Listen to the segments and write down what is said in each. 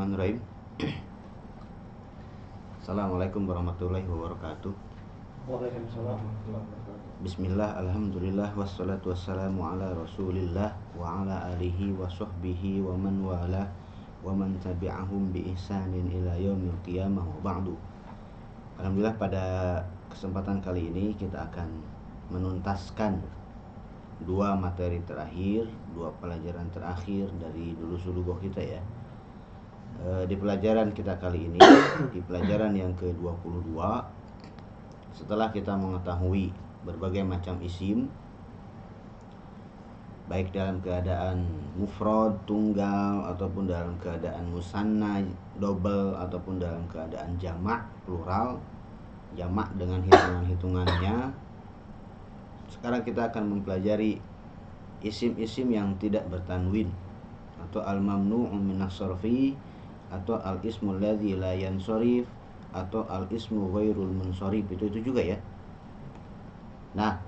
Bismillahirrahmanirrahim. Assalamualaikum warahmatullahi wabarakatuh. Waalaikumsalam. Bismillah, alhamdulillah, wassalatu wassalamu ala rasulillah wa ala alihi wa sahbihi wa man wala wa man tabi'ahum bi ihsanin ila yaumil qiyamah wa ba'du. Alhamdulillah, pada kesempatan kali ini kita akan menuntaskan dua materi terakhir, dua pelajaran terakhir dari Durus Lughah kita ya. Di pelajaran kita kali ini, di pelajaran yang ke-22, setelah kita mengetahui berbagai macam isim, baik dalam keadaan mufrad, tunggal, ataupun dalam keadaan musanna, double, ataupun dalam keadaan jamak, plural, jamak dengan hitungan-hitungannya. Sekarang kita akan mempelajari isim-isim yang tidak bertanwin, atau al-mamnu'u minas sarfi, atau al-ismul ladzi la yansharif, atau al-ismu ghairul munsharif. Itu juga ya. Nah,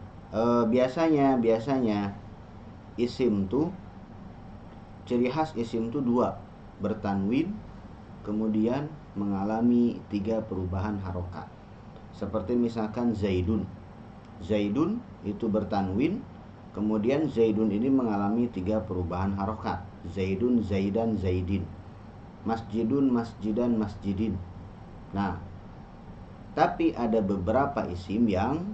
biasanya isim tuh, ciri khas isim tuh dua, bertanwin, kemudian mengalami 3 perubahan harokat. Seperti misalkan Zaidun itu bertanwin, kemudian Zaidun ini mengalami 3 perubahan harokat. Zaidun, Zaidan, Zaidin. Masjidun, masjidan, masjidin. Nah, tapi ada beberapa isim yang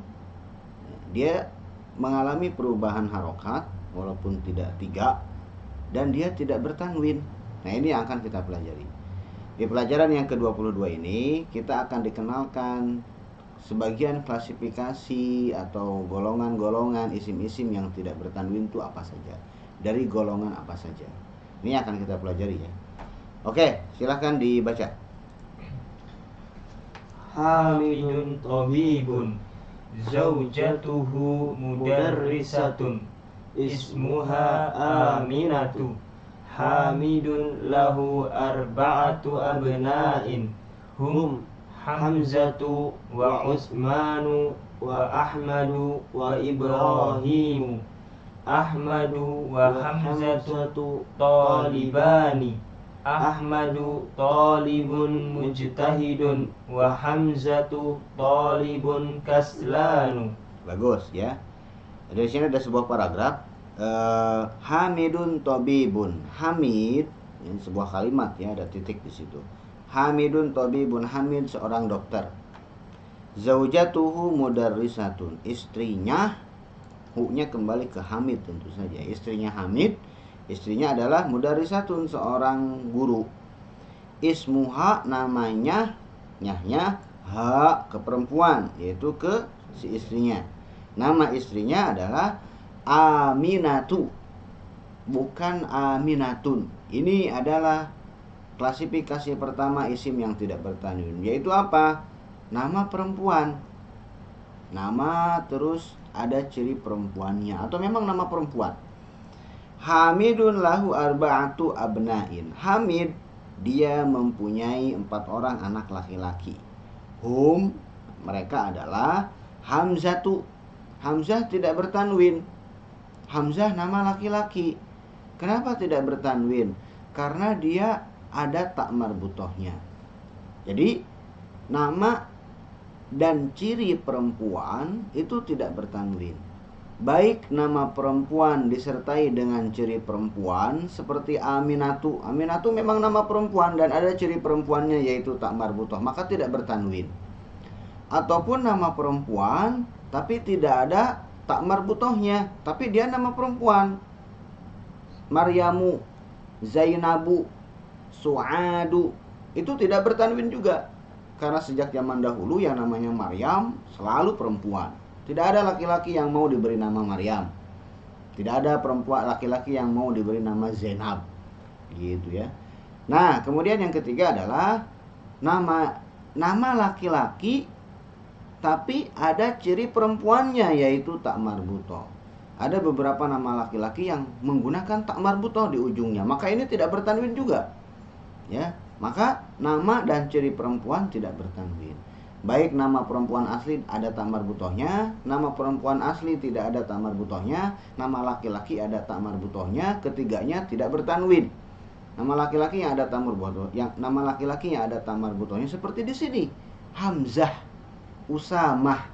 dia mengalami perubahan harokat walaupun tidak 3, dan dia tidak bertanwin. Nah, ini yang akan kita pelajari. Di pelajaran yang ke-22 ini kita akan dikenalkan sebagian klasifikasi atau golongan-golongan isim-isim yang tidak bertanwin itu apa saja, dari golongan apa saja. Ini akan kita pelajari ya. Oke, silahkan dibaca. Hamidun tabibun, zaujatuhu mudarrisatun, ismuha Aminatu. Hamidun lahu arba'atu abna'in, hum Hamzatu wa Utsmanu wa Ahmadu wa Ibrahimu. Ahmadu wa Hamzatu talibani, Ahmadu talibun mujtahidun wa Hamzatu talibun kaslanu. Bagus ya. Di sini ada sebuah paragraf. Hamidun tabibun. Hamid ini sebuah kalimat ya, ada titik di situ. Hamidun tabibun, Hamid seorang dokter. Zaujatuhu mudarrisatun, istrinya, hu-nya kembali ke Hamid tentu saja. Istrinya Hamid, istrinya adalah mudarrisatun, seorang guru. Ismuha, namanya, nyahnya ha ke perempuan, yaitu ke si istrinya. Nama istrinya adalah Aminatu, bukan Aminatun. Ini adalah klasifikasi pertama isim yang tidak bertanwin, yaitu apa? Nama perempuan. Nama terus ada ciri perempuannya, atau memang nama perempuan. Hamidun lahu arba'atu abna'in. Hamid, dia mempunyai 4 orang anak laki-laki. Hum, mereka adalah Hamzatu. Hamzah tidak bertanwin. Hamzah nama laki-laki. Kenapa tidak bertanwin? Karena dia ada tak marbutohnya. Jadi nama dan ciri perempuan itu tidak bertanwin. Baik nama perempuan disertai dengan ciri perempuan seperti Aminatu. Aminatu memang nama perempuan dan ada ciri perempuannya yaitu tak marbutoh, maka tidak bertanwin. Ataupun nama perempuan tapi tidak ada tak marbutohnya, tapi dia nama perempuan. Maryamu, Zainabu, Su'adu, itu tidak bertanwin juga. Karena sejak zaman dahulu yang namanya Maryam selalu perempuan. Tidak ada laki-laki yang mau diberi nama Maryam. Tidak ada perempuan laki-laki yang mau diberi nama Zainab. Gitu ya. Nah, kemudian yang ketiga adalah nama laki-laki tapi ada ciri perempuannya yaitu tak marbutoh. Ada beberapa nama laki-laki yang menggunakan tak marbutoh di ujungnya, maka ini tidak bertanwin juga. Ya, maka nama dan ciri perempuan tidak bertanwin. Baik nama perempuan asli ada tak marbutohnya, nama perempuan asli tidak ada tak marbutohnya, nama laki-laki ada tak marbutohnya, ketiganya tidak bertanwin. Nama laki-laki yang ada tamar butoh, nama laki-laki yang ada tamar butohnya seperti di sini. Hamzah, Usamah,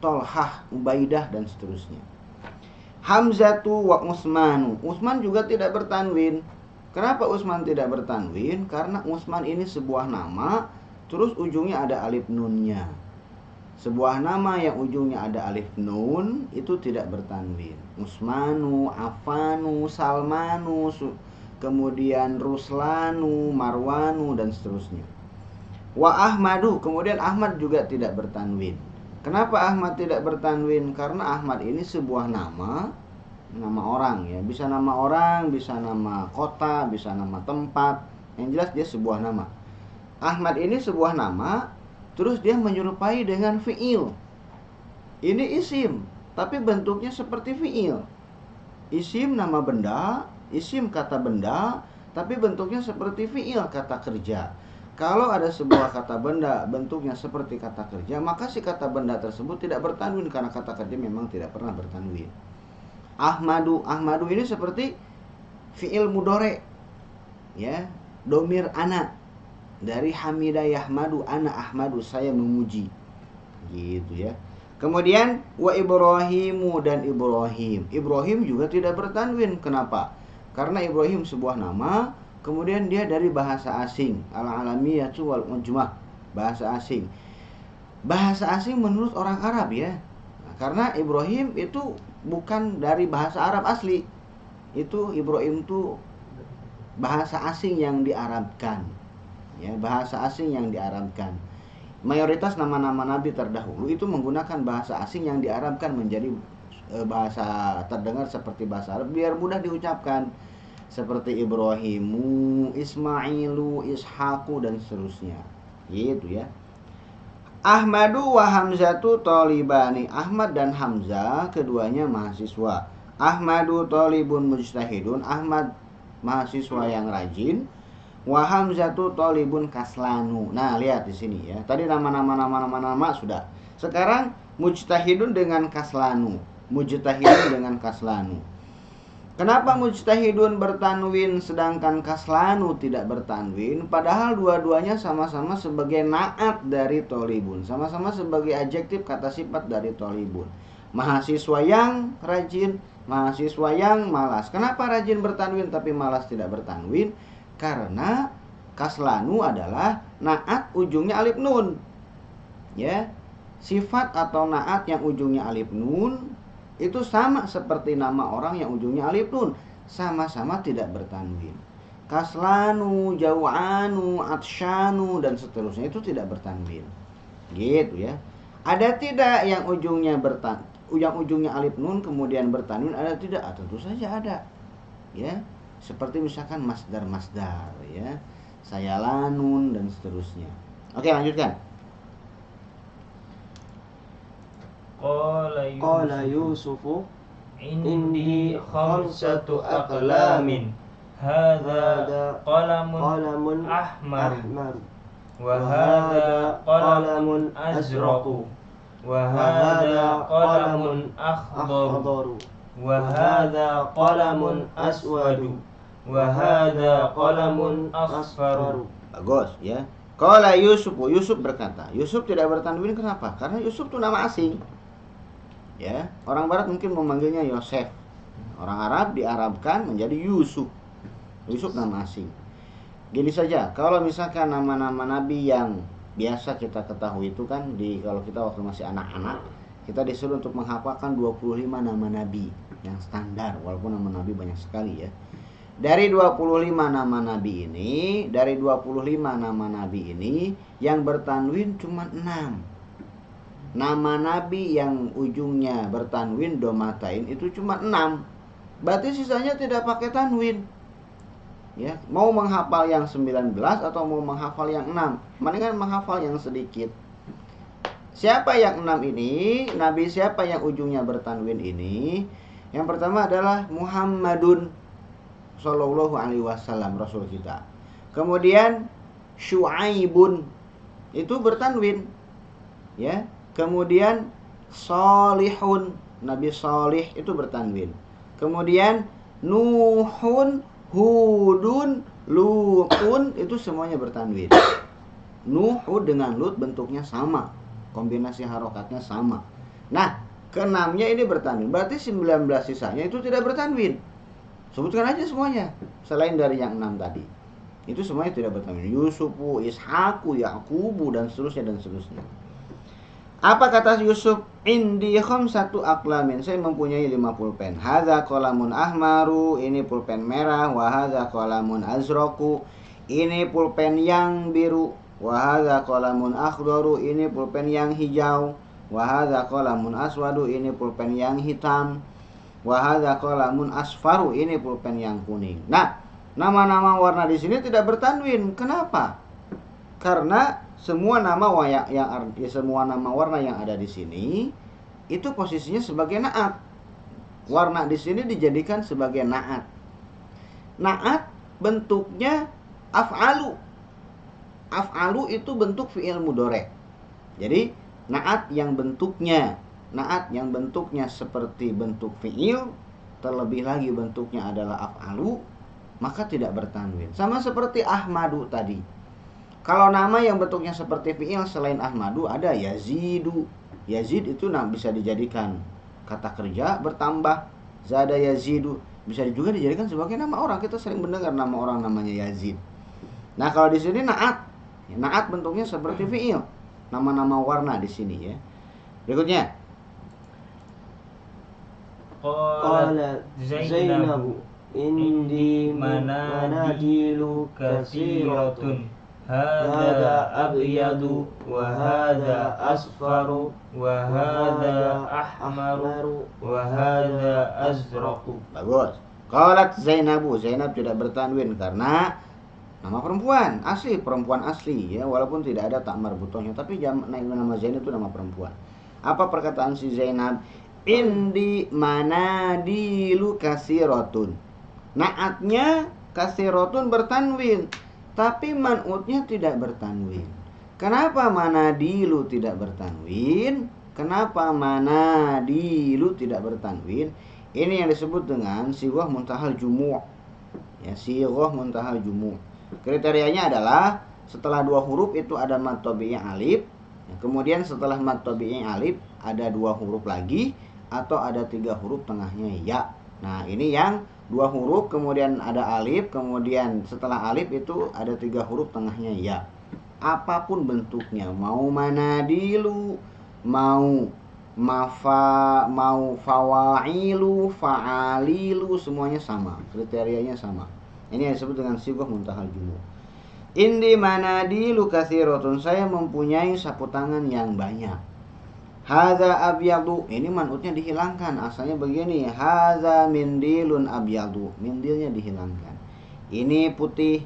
Tolhah, Ubaidah dan seterusnya. Hamzatu wa Utsmanu. Utsman juga tidak bertanwin. Kenapa Utsman tidak bertanwin? Karena Utsman ini sebuah nama, terus ujungnya ada alif nunnya. Sebuah nama yang ujungnya ada alif nun itu tidak bertanwin. Utsmanu, Affanu, Salmanu, kemudian Ruslanu, Marwanu dan seterusnya. Wa Ahmadu, kemudian Ahmad juga tidak bertanwin. Kenapa Ahmad tidak bertanwin? Karena Ahmad ini sebuah nama orang ya. Bisa nama orang, bisa nama kota, bisa nama tempat. Yang jelas dia sebuah nama. Ahmad ini sebuah nama, terus dia menyerupai dengan fi'il. Ini isim, tapi bentuknya seperti fi'il. Isim nama benda, isim kata benda, tapi bentuknya seperti fi'il kata kerja. Kalau ada sebuah kata benda bentuknya seperti kata kerja, maka si kata benda tersebut tidak bertanwin karena kata kerja memang tidak pernah bertanwin. Ahmadu, Ahmadu ini seperti fi'il mudhari. Ya, domir ana. Dari hamida yahmadu, ana ahmadu, saya memuji. Gitu ya. Kemudian wa Ibrahimu dan Ibrahim. Ibrahim juga tidak bertanwin. Kenapa? Karena Ibrahim sebuah nama, kemudian dia dari bahasa asing, al-alamiyatu wal mujmah, bahasa asing. Bahasa asing menurut orang Arab ya. Nah, karena Ibrahim itu bukan dari bahasa Arab asli. Itu Ibrahim itu bahasa asing yang diarabkan. Ya, bahasa asing yang diarabkan. Mayoritas nama-nama nabi terdahulu itu menggunakan bahasa asing yang diarabkan menjadi bahasa terdengar seperti bahasa Arab biar mudah diucapkan. Seperti Ibrahimu, Ismailu, Ishaqu dan seterusnya. Gitu ya. Ahmadu wa Hamzatu talibani. Ahmad dan Hamzah keduanya mahasiswa. Ahmadu talibun mujtahidun. Ahmad mahasiswa yang rajin. Wa Hamzatu talibun kaslanu. Nah, lihat di sini ya. Tadi nama sudah. Sekarang mujtahidun dengan kaslanu. Mujtahidun dengan kaslanu. Kenapa mujtahidun bertanwin sedangkan kaslanu tidak bertanwin? Padahal dua-duanya sama-sama sebagai naat dari tolibun. Sama-sama sebagai adjektif kata sifat dari tolibun. Mahasiswa yang rajin, mahasiswa yang malas. Kenapa rajin bertanwin tapi malas tidak bertanwin? Karena kaslanu adalah naat ujungnya alif nun. Ya. Sifat atau naat yang ujungnya alif nun itu sama seperti nama orang yang ujungnya alif nun, sama-sama tidak bertanwin. Kaslanu, jau'anu, atsyanu dan seterusnya itu tidak bertanwin. Gitu ya. Ada tidak yang ujungnya alif nun kemudian bertanwin? Ada tidak? Tentu saja ada. Ya. Seperti misalkan masdar ya. Sayalanun dan seterusnya. Oke, lanjutkan. Qala Yusufu indi khamsatu aqlamin hadza qalamun ahmar wa hadza qalamun azraqu wa hadza qalamun akhdar wa hadza qalamun aswadu wa hadza qalamun asfar. Bagus ya. Qala Yusuf, Yusuf berkata. Yusuf tidak bertanwin kenapa? Karena Yusuf itu nama asing. Ya, orang barat mungkin memanggilnya Yosef. Orang Arab diarabkan menjadi Yusuf. Yusuf nama asing. Gini saja, kalau misalkan nama-nama nabi yang biasa kita ketahui itu kan kalau kita waktu masih anak-anak, kita disuruh untuk menghafalkan 25 nama nabi yang standar, walaupun nama nabi banyak sekali ya. Dari 25 nama nabi ini yang bertanwin cuma 6. Nama nabi yang ujungnya bertanwin domatain itu cuma 6. Berarti sisanya tidak pakai tanwin. Ya, mau menghafal yang 19 atau mau menghafal yang 6, mendingan menghafal yang sedikit. Siapa yang 6 ini? Nabi siapa yang ujungnya bertanwin ini? Yang pertama adalah Muhammadun Sallallahu alaihi wasallam, Rasul kita. Kemudian Syu'aibun itu bertanwin. Ya. Kemudian Salihun, Nabi Salih itu bertanwin. Kemudian Nuhun, Hudun, Lutun itu semuanya bertanwin. Nuhu dengan lut bentuknya sama, kombinasi harokatnya sama. Nah, keenamnya ini bertanwin. Berarti 19 sisanya itu tidak bertanwin. Sebutkan aja semuanya selain dari yang 6 tadi. Itu semuanya tidak bertanwin. Yusufu, Ishaku, Yaqubu, dan seterusnya dan seterusnya. Apa kata Yusuf? Indi khamsatu aqlamin. Saya mempunyai 5 pulpen. Hadza qalamun ahmaru, ini pulpen merah. Wa hadza qalamun azraku, ini pulpen yang biru. Wa hadza qalamun akhdaru, ini pulpen yang hijau. Wa hadza qalamun aswadu, ini pulpen yang hitam. Wa hadza qalamun asfaru, ini pulpen yang kuning. Nah, nama-nama warna di sini tidak bertanwin. Kenapa? Karena semua nama semua nama warna yang ada di sini itu posisinya sebagai naat. Warna di sini dijadikan sebagai naat. Naat bentuknya af'alu. Af'alu itu bentuk fi'il mudhari'. Jadi naat yang bentuknya seperti bentuk fi'il, terlebih lagi bentuknya adalah af'alu, maka tidak bertanwin. Sama seperti Ahmadu tadi. Kalau nama yang bentuknya seperti fi'il selain Ahmadu ada Yazidu. Yazid itu bisa dijadikan kata kerja bertambah. Zada Yazidu. Bisa juga dijadikan sebagai nama orang. Kita sering mendengar nama orang namanya Yazid. Nah, kalau di sini naat. Naat bentuknya seperti fi'il. Nama-nama warna di sini ya. Berikutnya. Qalat Zainabu indi manadilu katsiratun. Hada abyadu wa hada asfaru wa hada ahmaru wa hada azraqu. Bagus. Qalat Zainabu. Zainab tidak bertanwin karena nama perempuan asli, perempuan asli ya, walaupun tidak ada tak marbutohnya, tapi nama Zainab itu nama perempuan. Apa perkataan si Zainab? Indi manadilu kasiratun. Naatnya kasiratun bertanwin, tapi man'utnya tidak bertanwin. Kenapa manadilu tidak bertanwin? Kenapa manadilu tidak bertanwin? Ini yang disebut dengan sighah muntahal jumu'. Ya, sighah muntahal jumu'. Kriterianya adalah setelah 2 huruf itu ada mad tabi'i alif. Kemudian setelah mad tabi'i alif ada 2 huruf lagi, atau ada 3 huruf tengahnya ya. Nah, ini yang 2 huruf kemudian ada alif, kemudian setelah alif itu ada 3 huruf tengahnya ya. Apapun bentuknya, mau manadilu, mau fawailu, fa'alilu, semuanya sama, kriterianya sama. Ini yang disebut dengan sighah muntahal jumu'. Indi manadilu katsiratun, saya mempunyai sapu tangan yang banyak. Hadza abyadu, ini man'utnya dihilangkan, asalnya begini. Hadza mindilun abyadu, mindilnya dihilangkan. Ini putih,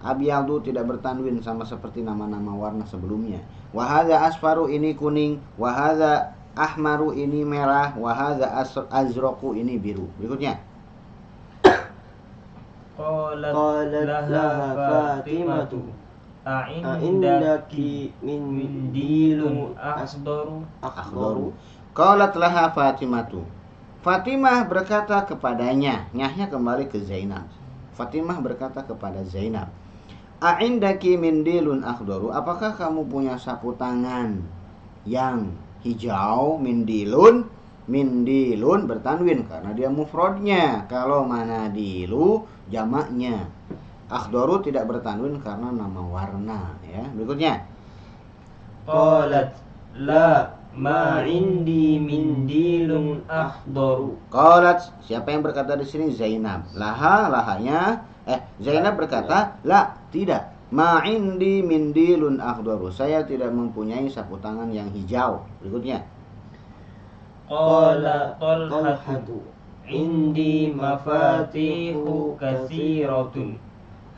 abyadu tidak bertanwin sama seperti nama-nama warna sebelumnya. Wa hadza asfaru, ini kuning. Wa hadza ahmaru, ini merah. Wa hadza azraqu, ini biru. Berikutnya. Qalat laha Fatimatu a'indaki min dilun akhdaru. Qalat laha Fatimatu. Fatimah berkata kepadanya, nyahnya kembali ke Zainab. Fatimah berkata kepada Zainab, a'indaki min dilun akhdaru, apakah kamu punya sapu tangan yang hijau? Mindilun bertanwin karena dia mufradnya. Kalau manadilu jamaknya. Akhdaru tidak bertanwin karena nama warna ya. Berikutnya. Qalat la ma indi mindilun akhdaru. Qalat, siapa yang berkata di sini? Zainab. Lahanya Zainab berkata, la, tidak. Ma indi mindilun akhdaru, saya tidak mempunyai sapu tangan yang hijau. Berikutnya. Qala Talhatu indi mafatihu katsiratun.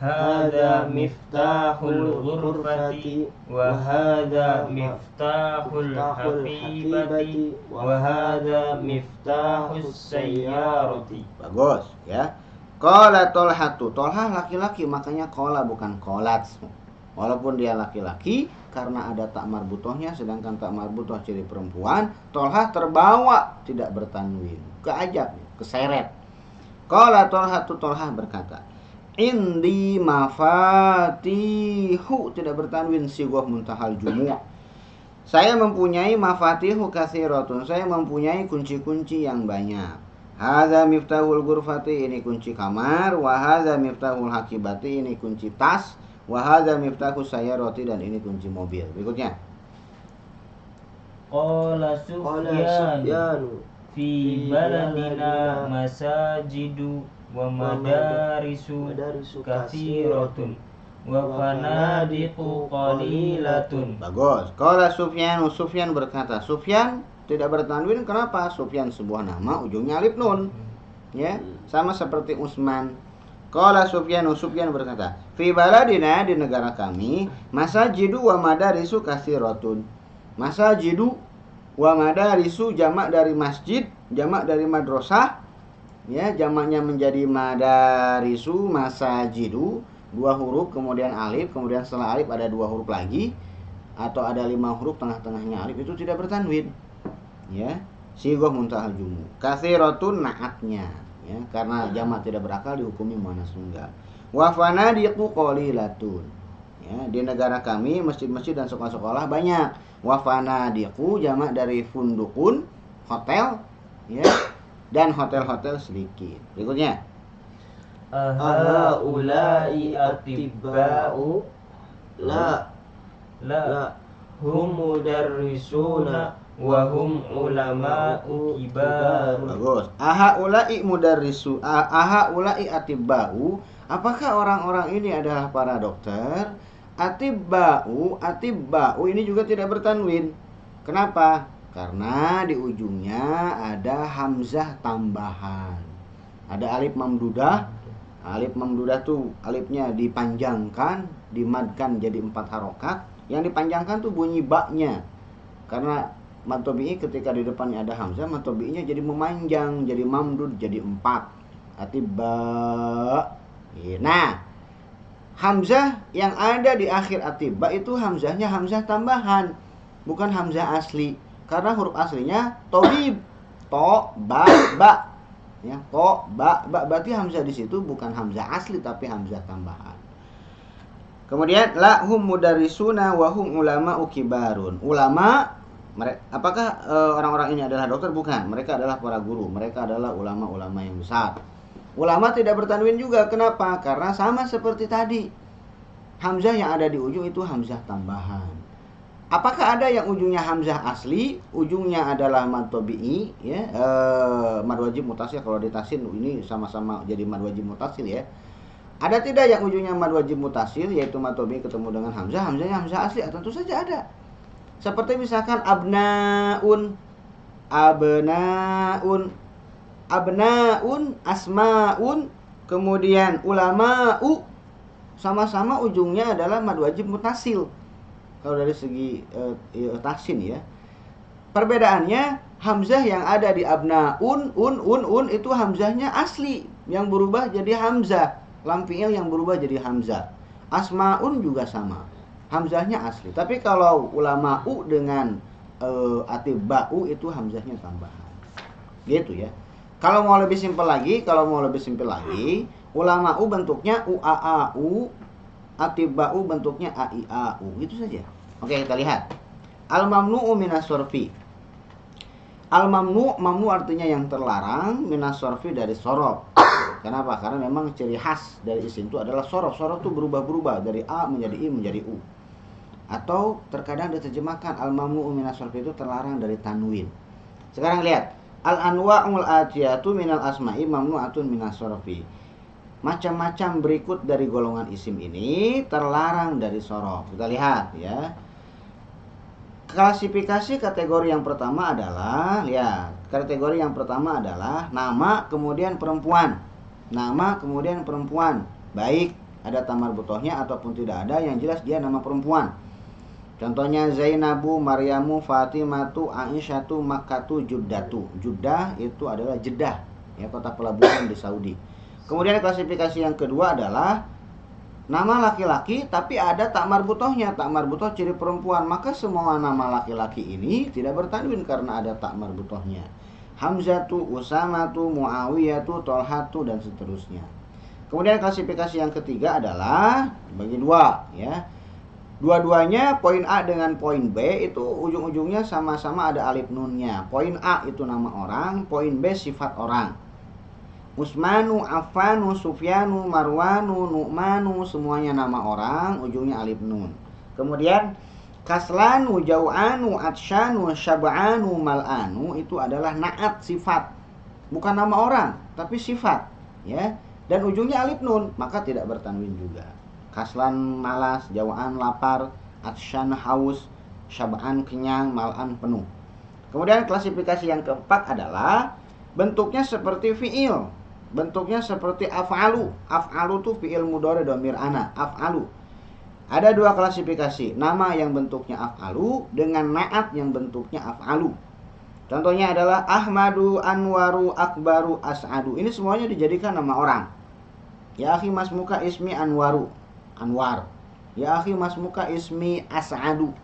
Hada miftahul ghurfati wa hada miftahul hafibati wa hada miftahus sayyarati. Bagus ya. Qala Talhatu, Talha laki-laki, makanya qala bukan qalat. Walaupun dia laki-laki, karena ada tak marbutohnya, sedangkan tak marbutoh ciri perempuan, Talha terbawa tidak bertanwin, keajab, keseret. Qala Talhatu, Talha berkata, Indi mafatihu, tidak bertanwin, sighah muntahal jumu'. Saya mempunyai mafatihu katsiratun, saya mempunyai kunci-kunci yang banyak. Hadza miftahul ghurfati, ini kunci kamar. Wa hadza miftahul hakibati, ini kunci tas. Wa hadza miftahus sayyarati, dan ini kunci mobil. Berikutnya. Qala Sufyan fi baladina masajidu wa madarisu katsiratun wa fanadiqu qalilatun. Bagus. Qala Sufyan, Sufyan berkata. Sufyan tidak bertanwin, kenapa? Sufyan sebuah nama, ujungnya alif nun. Ya, sama seperti Utsman. Qala Sufyan, Sufyan berkata, fi baladina, di negara kami, masajidu wa madarisu katsiratun. Masajidu wa madarisu, jamak dari masjid, jamak dari madrasah. Ya, jamaknya menjadi madarisu, masajidu, 2 huruf, kemudian alif, kemudian setelah alif ada 2 huruf lagi, atau ada 5 huruf, tengah-tengahnya alif, itu tidak bertanwin. Ya, sighah muntahal jumu'. Katsiratun naatnya, ya, karena jamak tidak berakal dihukumi muannas tunggal. Wa fanadiqu qalilatun. Ya, di negara kami masjid-masjid dan sekolah-sekolah banyak. Wa fanadiqu jamak dari fundukun, hotel, ya, dan hotel-hotel sedikit. Berikutnya. Ahaulai atibba'u la hum mudarrisuna wa hum ulama'u kibar. Bagus. Ahaulai mudarrisu, ahaulai atibba'u, apakah orang-orang ini adalah para dokter? Atibba'u, atibba'u ini juga tidak bertanwin. Kenapa? Karena di ujungnya ada hamzah tambahan. Ada alif mamdudah. Alif mamdudah tuh alifnya dipanjangkan, dimadkan jadi 4 harokat. Yang dipanjangkan tuh bunyi baknya. Karena mad tabi'i ketika di depannya ada hamzah, mad tabi'inya jadi memanjang, jadi mamdud, jadi 4. Atibba. Nah, hamzah yang ada di akhir atibba itu hamzahnya hamzah tambahan, bukan hamzah asli. Karena huruf aslinya tobib, to, ba, ba. Ya, to, ba, ba, berarti hamzah di situ bukan hamzah asli tapi hamzah tambahan. Kemudian la hum mudarrisuna wa hum ulama'u kibarun. Ulama, apakah orang-orang ini adalah dokter? Bukan, mereka adalah para guru, mereka adalah ulama-ulama yang besar. Ulama tidak bertanwin juga, kenapa? Karena sama seperti tadi, hamzah yang ada di ujung itu hamzah tambahan. Apakah ada yang ujungnya hamzah asli, ujungnya adalah mad tabi'i, ya, mad wajib mutasil? Kalau ditasin ini sama-sama jadi mad wajib mutasil, ya. Ada tidak yang ujungnya mad wajib mutasil, yaitu mad tabi'i ketemu dengan hamzah, hamzahnya hamzah asli? Tentu saja ada. Seperti misalkan abnaun, abnaun, abnaun, asmaun, kemudian ulama'u, sama-sama ujungnya adalah mad wajib mutasil. Kalau dari segi tahsin, ya. Perbedaannya hamzah yang ada di abnaun, un itu hamzahnya asli, yang berubah jadi hamzah. Lam fi'il yang berubah jadi hamzah. Asmaun juga sama, hamzahnya asli. Tapi kalau ulama'u dengan atibba'u itu hamzahnya tambahan. Gitu, ya. Kalau mau lebih simpel lagi, ulama'u bentuknya u'a'a'u, atibba'u bentuknya ai'a'u, gitu saja. Oke, kita lihat. Al-mamnu'u minas sorfi. Mamnu artinya yang terlarang, minas sorfi dari sorof. Kenapa? Karena memang ciri khas dari isim itu adalah sorof. Sorof itu berubah-berubah dari a menjadi i menjadi u. Atau terkadang diterjemahkan al-mamnu'u minas sorfi itu terlarang dari tanwin. Sekarang lihat. Al-anwa'ul atiyatu minal asma'i mamnu'atun minas sorfi. Macam-macam berikut dari golongan isim ini terlarang dari sorof. Kita lihat, ya. Klasifikasi kategori yang pertama adalah, lihat, kategori yang pertama adalah nama kemudian perempuan. Nama kemudian perempuan. Baik ada tamar butohnya ataupun tidak ada, yang jelas dia nama perempuan. Contohnya Zainabu, Maryamu, Fatimatu, Aisyatu, Makkatu, Juddatu. Juddah itu adalah Jeddah, ya, kota pelabuhan di Saudi. Kemudian klasifikasi yang kedua adalah nama laki-laki tapi ada tak marbutohnya. Tak marbutoh ciri perempuan, maka semua nama laki-laki ini tidak bertanwin karena ada tak marbutohnya. Hamzatu, Usamatu, Muawiyatu, Tolhatu, dan seterusnya. Kemudian klasifikasi yang ketiga adalah bagi dua, ya. Dua-duanya poin A dengan poin B itu ujung-ujungnya sama-sama ada alif nunnya. Poin A itu nama orang, poin B sifat orang. Usmanu, Affanu, Sufyanu, Marwanu, Nu'manu, semuanya nama orang, ujungnya alif nun. Kemudian Kaslanu, Jau'anu, Atsyanu, Syab'anu, Mal'anu itu adalah na'at sifat. Bukan nama orang, tapi sifat, ya. Dan ujungnya alif nun, maka tidak bertanwin juga. Kaslan malas, Jau'an lapar, Atsyan haus, Syab'an kenyang, Mal'an penuh. Kemudian klasifikasi yang keempat adalah bentuknya seperti fi'il. Bentuknya seperti af'alu. Af'alu itu fi'il mudhari dhamir ana, af'alu. Ada dua klasifikasi, nama yang bentuknya af'alu dengan na'at yang bentuknya af'alu. Contohnya adalah Ahmadu, Anwaru, Akbaru, As'adu. Ini semuanya dijadikan nama orang. Ya akhi masmuka ismi Anwaru, Anwar. Ya akhi masmuka ismi As'adu.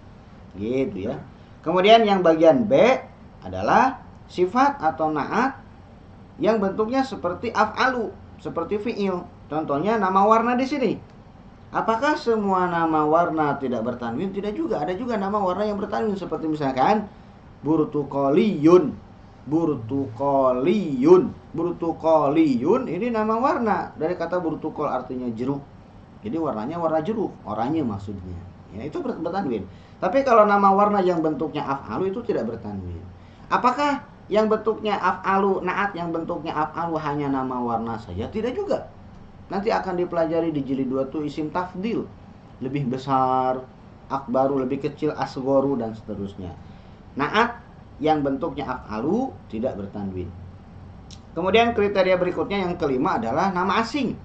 Gitu ya. Kemudian yang bagian B adalah sifat atau na'at yang bentuknya seperti af'alu, seperti fi'il. Contohnya nama warna di sini. Apakah semua nama warna tidak bertanwin? Tidak juga. Ada juga nama warna yang bertanwin seperti misalkan burtukoliyun. Burtukoliyun. Burtukoliyun ini nama warna dari kata burtukol artinya jeruk. Jadi warnanya warna jeruk, oranye maksudnya. Ya, itu bertanwin. Tapi kalau nama warna yang bentuknya af'alu itu tidak bertanwin. Apakah yang bentuknya af'alu, na'at yang bentuknya af'alu hanya nama warna saja? Tidak juga. Nanti akan dipelajari di jilid 2 itu isim tafdil. Lebih besar, akbaru lebih kecil, asghoru dan seterusnya. Na'at yang bentuknya af'alu tidak bertanwin. Kemudian kriteria berikutnya yang kelima adalah nama asing.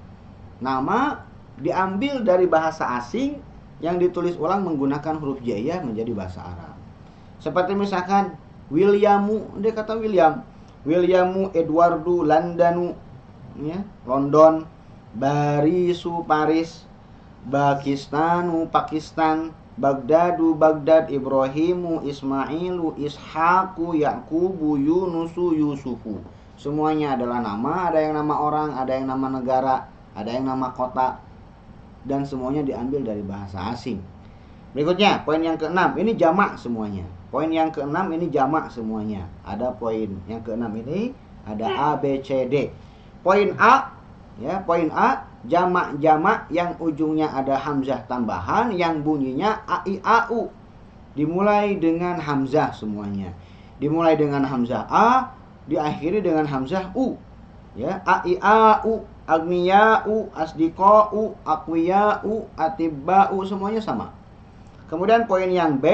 Nama diambil dari bahasa asing yang ditulis ulang menggunakan huruf jaiyah menjadi bahasa Arab. Seperti misalkan Williamu, dia kata William. Williamu, Edwardu, Landanu, ya, London, Barisu, Paris, Pakistanu, Pakistan, Bagdadu, Bagdad, Ibrahimu, Ismailu, Ishaku, Yakubu, Yunusu, Yusufu. Semuanya adalah nama, ada yang nama orang, ada yang nama negara, ada yang nama kota, dan semuanya diambil dari bahasa asing. Berikutnya, poin yang keenam, ini jamak semuanya. Poin yang keenam ini jamak semuanya. Ada poin yang keenam ini ada A, B, C, D. Poin A, ya, poin A jamak-jamak yang ujungnya ada hamzah tambahan yang bunyinya A, I, A, U. Dimulai dengan hamzah semuanya. Dimulai dengan hamzah A, diakhiri dengan hamzah U. Ya, A, I, A, U, Agniya'u, Asdiqa'u, Aqwiya'u, Atibba'u, semuanya sama. Kemudian poin yang B,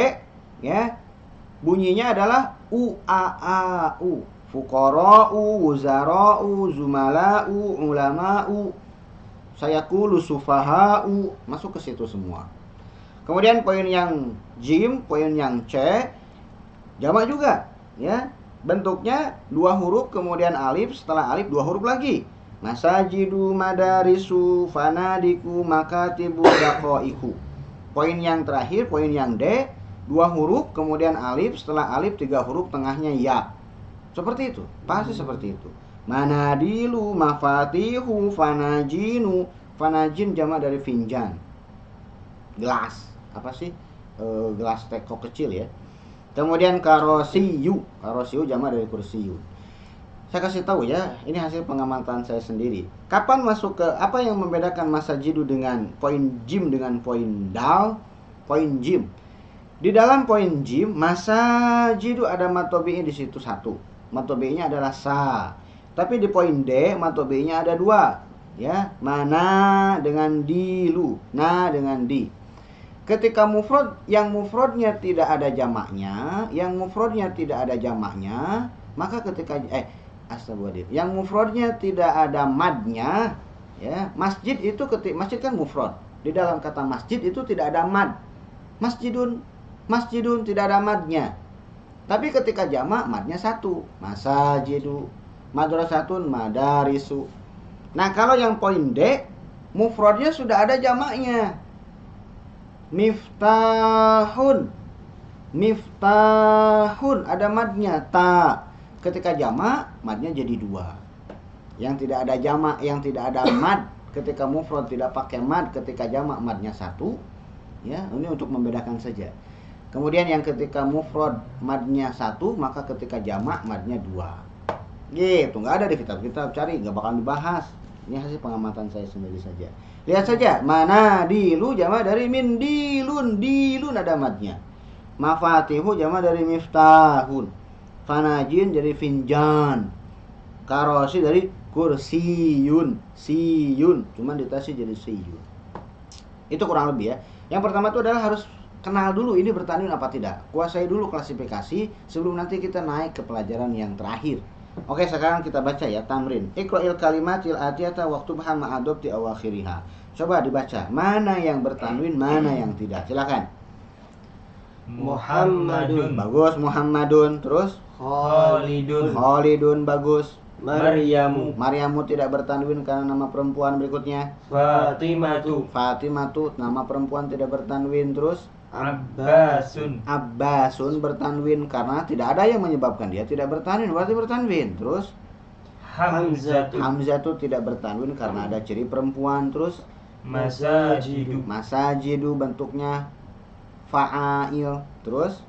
ya, bunyinya adalah U, A, A, U. Fuqara'u, wuzara'u, zumala'u, ulama'u, sayaqulu sufaha'u, masuk ke situ semua. Kemudian poin yang jim, poin yang C, jamak juga, ya. Bentuknya dua huruf kemudian alif, setelah alif dua huruf lagi. Masajidu, madarisu, fanadiku, makatibu, daqaiku. Poin yang terakhir, poin yang D, dua huruf kemudian alif, setelah alif tiga huruf tengahnya ya. Seperti itu, pasti seperti itu. Manadilu, mafatihu, fanajinu. Fanajin jamak dari finjan, gelas. Apa sih? Gelas teko kecil ya. Kemudian karosiyu, karosiyu jamak dari kursiyu. Saya kasih tahu ya, ini hasil pengamatan saya sendiri. Kapan masuk ke, apa yang membedakan masajidu dengan poin jim dengan poin dal? Poin jim. Di dalam poin jim, masajidu ada matobi'i di situ satu. Matobi'inya adalah sa. Tapi di poin D, matobi'inya ada dua. Ya, mana dengan dilu, na dengan di. Ketika mufrad, yang mufradnya tidak ada jamaknya, maka ketika astagfirullah, yang mufradnya tidak ada madnya, ya, masjid itu masjid kan mufrad. Di dalam kata masjid itu tidak ada mad. Masjidun, masjidun tidak ada madnya. Tapi ketika jamak madnya satu. Masajidu, madrasatun, madarisu. Nah, kalau yang poin D, mufradnya sudah ada jamaknya. Miftahun, miftahun ada madnya ta. Ketika jamak madnya jadi dua. Yang tidak ada jamak, yang tidak ada mad ketika mufrad tidak pakai mad, ketika jamak madnya 1. Ya, ini untuk membedakan saja. Kemudian yang ketika mufrad madnya 1, maka ketika jamak madnya 2. Gitu, nggak ada di kitab-kitab, cari, nggak bakal dibahas. Ini hasil pengamatan saya sendiri saja. Lihat saja, mana dilu jamak dari min, dilun, dilun ada madnya. Mafatihu jamak dari miftahun. Fanajin dari finjan. Karosi dari kursiyun, siyun, cuman ditasi jadi siyun. Itu kurang lebih ya. Yang pertama itu adalah harus kenal dulu ini bertanwin apa tidak. Kuasai dulu klasifikasi sebelum nanti kita naik ke pelajaran yang terakhir. Oke, sekarang kita baca ya tamrin. Iqra'il kalimatil atiyata waktubha ma'adobti awakhiriha. Coba dibaca, mana yang bertanwin, mana yang tidak. Silakan. Muhammadun. Bagus, Muhammadun. Terus Khalidun. Khalidun, bagus. Maryamu. Maryamu tidak bertanwin karena nama perempuan berikutnya. Fatimatu. Fatimatu nama perempuan tidak bertanwin. Terus Abbasun. Abbasun bertanwin karena tidak ada yang menyebabkan dia tidak bertanwin, berarti bertanwin. Terus Hamzatu. Hamzatu tidak bertanwin karena ada ciri perempuan. Terus Masajidu. Masajidu bentuknya fa'ail. Terus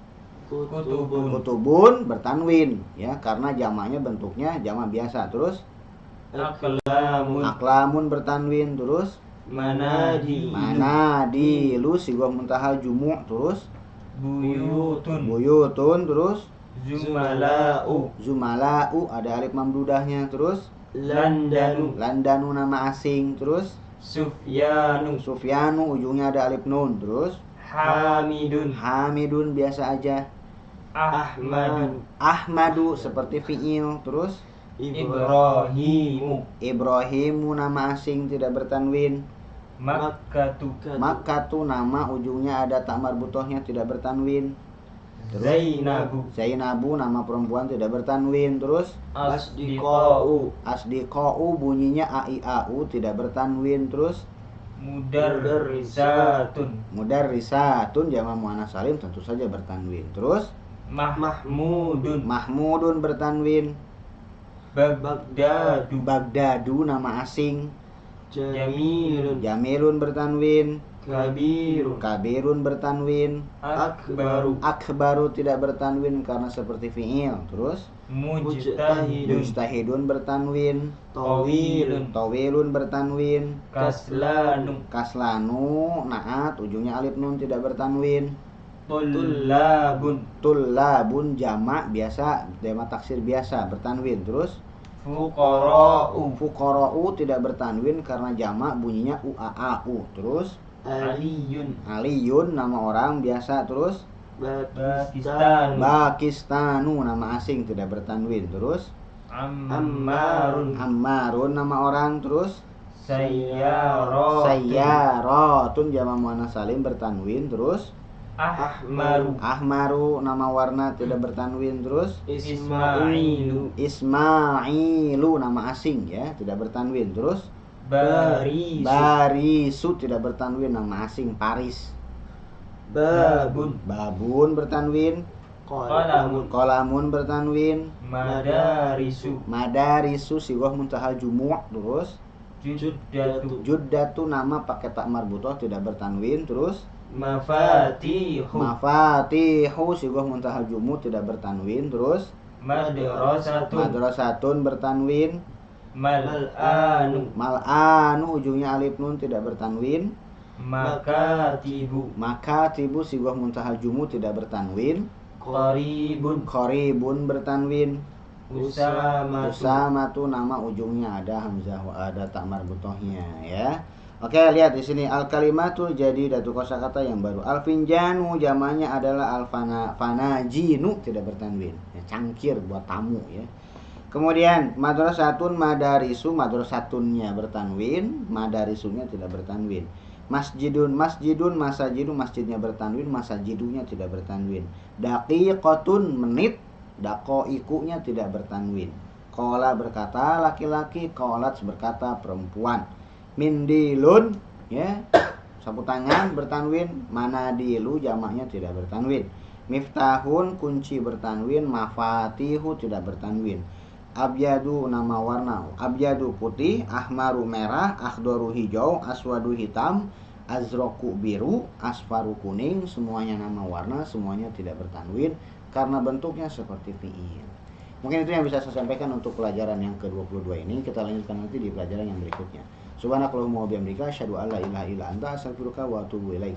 Kutubun. Kutubun bertanwin ya karena jamaknya bentuknya jamak biasa. Terus Aklamun. Aklamun bertanwin. Terus Manadi. Manadilu sigah muntahal jumu'. Terus Buyutun. Buyutun. Terus Zumala'u. Zumala'u ada alif mamdudahnya. Terus Landanu. Landanu nama asing. Terus Sufyanu. Sufyanu ujungnya ada alif nun. Terus Hamidun. Hamidun biasa aja. Ahmadu. Ahmadu seperti fi'il. Terus Ibrahimu. Ibrahimu nama asing tidak bertanwin. Makkatu. Makkatu nama ujungnya ada tak marbutohnya tidak bertanwin. Terus Zainabu. Zainabu nama perempuan tidak bertanwin. Terus Asdiqa'u. Asdiqa'u bunyinya ai'au tidak bertanwin. Terus Mudarrisatun. Mudarrisatun jamak muannats salim tentu saja bertanwin. Terus Mahmudun. Mahmudun bertanwin. Bagdadu. Bagdadu nama asing. Jamilun. Jamilun bertanwin. Kabirun. Kabirun bertanwin. Akbaru. Akbaru tidak bertanwin karena seperti fi'il. Terus Mujtahidun. Mujtahidun bertanwin. Tawilun. Tawilun bertanwin. Kaslanu. Kaslanu naat ujungnya alif nun tidak bertanwin. Tullabun. Tullabun jamak biasa, jamak taksir biasa bertanwin. Terus Fuqara'u. fuqara'u tidak bertanwin karena jamak bunyinya u'a'u. Terus Aliyun. aliyun nama orang biasa. Terus Pakistan. Pakistanu nama asing tidak bertanwin. Terus Ammarun. Ammarun nama orang. Terus Sayyaratun. Sayyaratun jamak muannats salim bertanwin. Terus Ahmaru. Ahmaru nama warna tidak bertanwin. Terus Ismailu. Ismailu nama asing ya tidak bertanwin. Terus Barisu. Barisu tidak bertanwin nama asing Paris. Babun. Babun bertanwin. Qalamun. Qalamun bertanwin. Madarisu. Madarisu sigah muntahal jumu'. Terus Juddatu. Juddatu nama pakai tak marbutoh tidak bertanwin. Terus Mafatihu. Mafatihu sigah muntahal jumu' tidak bertanwin. Terus Madrasatun. Madrasatun bertanwin. Mal'anu. Mal'anu ujungnya alif nun tidak bertanwin. Makatibu. Makatibu sigah muntahal jumu' tidak bertanwin. Qaribun. Qaribun bertanwin. Usamatu. Usamatu nama ujungnya ada hamzah wa ada tak marbutohnya ya. Oke, lihat di sini al kalimatul jadidatu kosakata yang baru. Al finjanu jamannya adalah al fanajinu tidak bertanwin. Ya, cangkir buat tamu ya. Kemudian madrasatun madarisu madrasatunnya bertanwin, madarisunya tidak bertanwin. Masjidun masjidun masajidu masjidnya bertanwin, masajidunya tidak bertanwin. Daqiqatun menit, daqaiqunya tidak bertanwin. Qala berkata laki-laki, qalat berkata perempuan. Mindilun ya sapu tangan bertanwin, manadilu jamaknya tidak bertanwin. Miftahun kunci bertanwin, mafatihu tidak bertanwin. Abyadu nama warna. Abyadu putih, ahmaru merah, akhdaru hijau, aswadu hitam, azroku biru, asfaru kuning. Semuanya nama warna, semuanya tidak bertanwin karena bentuknya seperti fiil. Mungkin itu yang bisa saya sampaikan untuk pelajaran yang ke-22 ini. Kita lanjutkan nanti di pelajaran yang berikutnya. Subhanakallahumma wa bihamdika asyhadu an la ilaha illa anta astaghfiruka wa atubu ilaik.